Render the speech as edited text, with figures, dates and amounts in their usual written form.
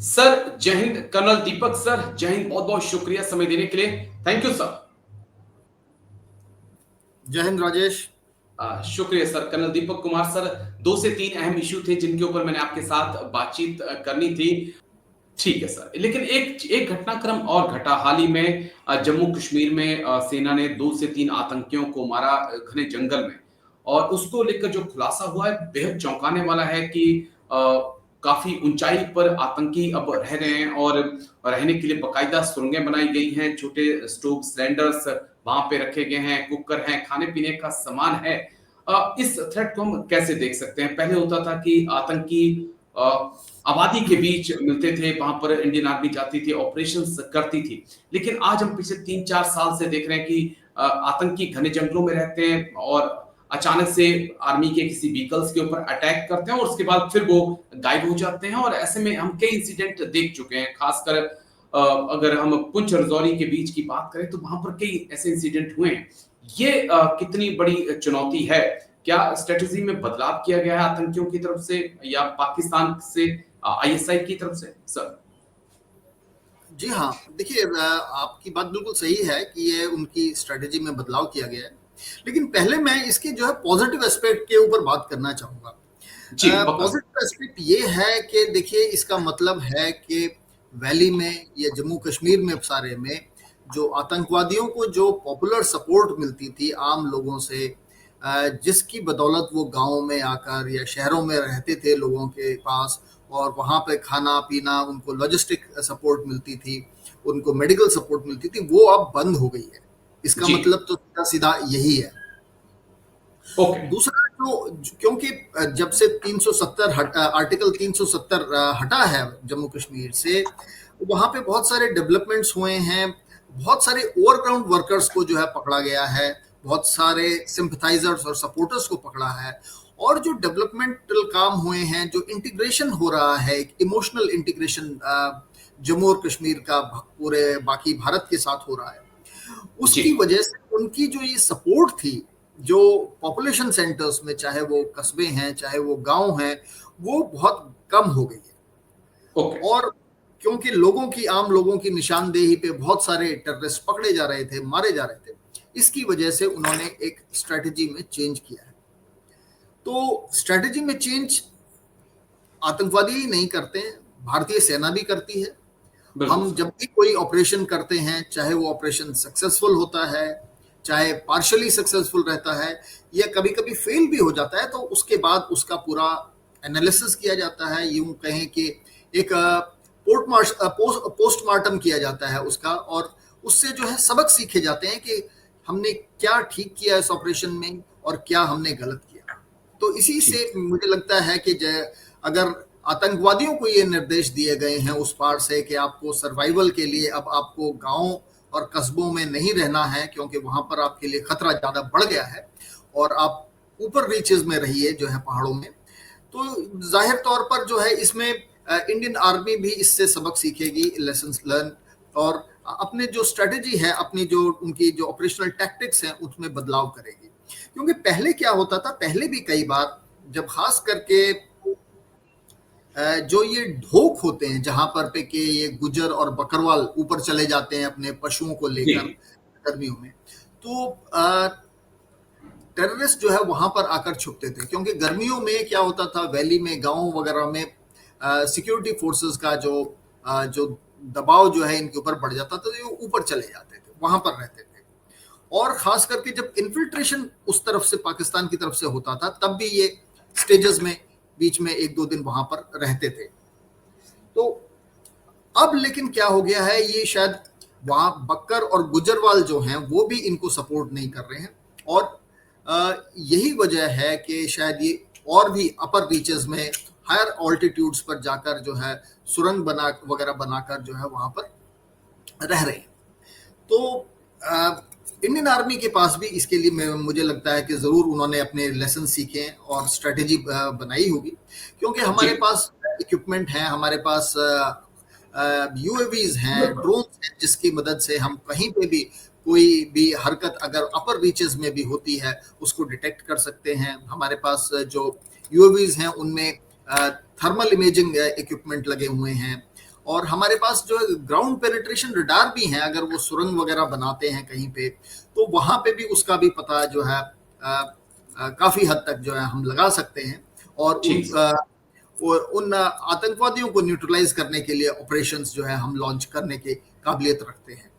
Sir जय Hind. Colonel दीपक sir, जय हिंद। बहुत बहुत शुक्रिया समय देने के लिए। Thank you sir. जय हिंद राजेश। शुक्रिया sir. Colonel Deepak Kumar sir, 2 से 3 अहम इशू थे जिनके ऊपर मैंने आपके साथ बातचीत करनी थी। ठीक है सर, लेकिन एक एक घटनाक्रम और घटा हाल ही में। जम्मू कश्मीर में सेना ने 2 से 3 आतंकियों को मारा घने जंगल में। और उसको लेकर जो खुलासा हुआ है बेहद चौंकाने वाला है कि अ, काफी ऊंचाई पर आतंकी अब रह रहे हैं और रहने के लिए बकायदा सुरंगें बनाई गई हैं। छोटे स्टोव सिलेंडर्स वहां पे रखे गए हैं, कुकर हैं, खाने पीने का सामान है। इस थ्रेट को हम कैसे देख सकते हैं? पहले होता था कि आतंकी अ, आबादी के बीच मिलते थे, वहां पर इंडियन आर्मी जाती थी, ऑपरेशंस करती थी। लेकिन आज हम पिछले 3-4 साल से देख रहे हैं कि आतंकी घने जंगलों में रहते हैं और अचानक से आर्मी के किसी व्हीकल्स के ऊपर अटैक करते हैं और उसके बाद फिर वो गायब हो जाते हैं। और ऐसे में हम कई इंसिडेंट देख चुके हैं। खासकर अगर हम पुंछ रजौरी के बीच की बात करें तो वहां पर कई ऐसे इंसिडेंट हुए हैं। ये कितनी बड़ी चुनौती है? क्या स्ट्रेटजी में बदलाव किया गया है आतंकियों की तरफ से या पाकिस्तान से, आईएसआई की तरफ से सर? जी हाँ, देखिए आपकी बात बिल्कुल सही है कि ये उनकी स्ट्रेटजी में बदलाव किया गया है। लेकिन पहले मैं इसके जो है पॉजिटिव एस्पेक्ट के ऊपर बात करना चाहूँगा। जी पक्का सर। पॉजिटिव एस्पेक्ट ये है कि देखिए इसका मतलब है कि वैली में या जम्मू कश्मीर में सारे में जो आतंकवादियों को जो पॉपुलर सपोर्ट मिलती थी आम लोगों से, जिसकी बदौलत वो गाँव में आकर या शहरों में रहते थे लोगों के पास, और वहाँ पे खाना पीना उनको लॉजिस्टिक सपोर्ट मिलती थी, उनको मेडिकल सपोर्ट मिलती थी, वो अब बंद हो गई है। इसका जी। मतलब तो सीधा सीधा यही है। ओके। दूसरा क्योंकि जब से 370 आर्टिकल 370 हटा है जम्मू कश्मीर से, वहाँ पे बहुत सारे डेवलपमेंट्स हुए हैं, बहुत सारे ओवरग्राउंड वर्कर्स को जो है पकड़ा गया है, बहुत सारे सिंपथाइजर्स और सपोर्टर्स को पकड़ा है, और जो डेवलपमेंटल काम हुए हैं, जो इंटीग्रेशन हो रहा है, एक इमोशनल इंटीग्रेशन जम्मू और कश्मीर का पूरे बाकी भारत के साथ हो रहा है, जी। उसकी वजह से उनकी जो ये सपोर्ट थी, जो पॉपुलेशन सेंटर्स में, चाहे वो कस्बे हैं चाहे वो गांव हैं, वो बहुत कम हो गई है। ओके। और क्योंकि आम लोगों की निशानदेही पे बहुत सारे टेररिस्ट पकड़े जा रहे थे, मारे जा रहे थे, इसकी वजह से उन्होंने एक स्ट्रेटजी में चेंज किया है। तो स्ट्रेटजी में चेंज आतंकवादी ही नहीं करते हैं, भारतीय सेना भी करती है। बिल्कुल हम सर। जब भी कोई ऑपरेशन करते हैं, चाहे वो ऑपरेशन सक्सेसफुल होता है, चाहे पार्शली सक्सेसफुल रहता है, या कभी कभी फेल भी हो जाता है, तो उसके बाद उसका पूरा एनालिसिस किया जाता है। यूं कहें कि एक पोस्टमार्टम किया जाता है उसका, और उससे जो है सबक सीखे जाते हैं कि हमने क्या ठीक किया इस ऑपरेशन में और क्या हमने गलत किया। तो इसी ठीक। से मुझे लगता है कि अगर आतंकवादियों को ये निर्देश दिए गए हैं उस पार से कि आपको सर्वाइवल के लिए अब आपको गांव और कस्बों में नहीं रहना है, क्योंकि वहां पर आपके लिए खतरा ज्यादा बढ़ गया है, और आप ऊपर रीचेज में रहिए जो है पहाड़ों में, तो जाहिर तौर पर जो है इसमें इंडियन आर्मी भी इससे सबक सीखेगी, लेसन लर्न, और अपने जो स्ट्रेटेजी है, अपनी जो उनकी जो ऑपरेशनल टैक्टिक्स हैं उसमें बदलाव करेगी। क्योंकि पहले क्या होता था, पहले भी कई बार जब खास करके जो ये ढोक होते हैं जहां पर पे के ये गुजर और बकरवाल ऊपर चले जाते हैं अपने पशुओं को जी। लेकर गर्मियों में, तो टेररिस्ट जो है वहां पर आकर छुपते थे, क्योंकि गर्मियों में क्या होता था, वैली में गांव वगैरह में सिक्योरिटी फोर्सेस का जो दबाव जो है इनके ऊपर बढ़ जाता था, तो ये ऊपर चले जाते थे, वहां पर रहते थे। और खास करके जब इन्फिल्ट्रेशन उस तरफ से पाकिस्तान की तरफ से होता था, तब भी ये स्टेजेस में बीच में 1-2 दिन वहां पर रहते थे। तो अब लेकिन क्या हो गया है, ये शायद वहां बक्कर और गुजरवाल जो हैं वो भी इनको सपोर्ट नहीं कर रहे हैं, और यही वजह है कि शायद ये और भी अपर रीचेस में, हायर ऑल्टीट्यूड्स पर जाकर जो है सुरंग वगैरह बनाकर जो है वहां पर रह रहे हैं। तो इंडियन आर्मी के पास भी इसके लिए मुझे लगता है कि जरूर उन्होंने अपने लेसन सीखे और स्ट्रेटेजी बनाई होगी, क्योंकि जी। हमारे पास इक्विपमेंट है, हमारे पास यूएवीज हैं, ड्रोन्स हैं, जिसकी मदद से हम कहीं पे भी कोई भी हरकत अगर अपर रीचेस में भी होती है उसको डिटेक्ट कर सकते हैं। हमारे पास जो यूएवीज हैं उनमें थर्मल इमेजिंग इक्विपमेंट लगे हुए हैं, और हमारे पास जो ग्राउंड पेनिट्रेशन रडार भी हैं, अगर वो सुरंग वगैरह बनाते हैं कहीं पे, तो वहां पे भी उसका भी पता जो है काफी हद तक जो है हम लगा सकते हैं, और ठीक सर। उन आतंकवादियों को न्यूट्रलाइज करने के लिए ऑपरेशंस जो है हम लॉन्च करने की काबिलियत रखते हैं।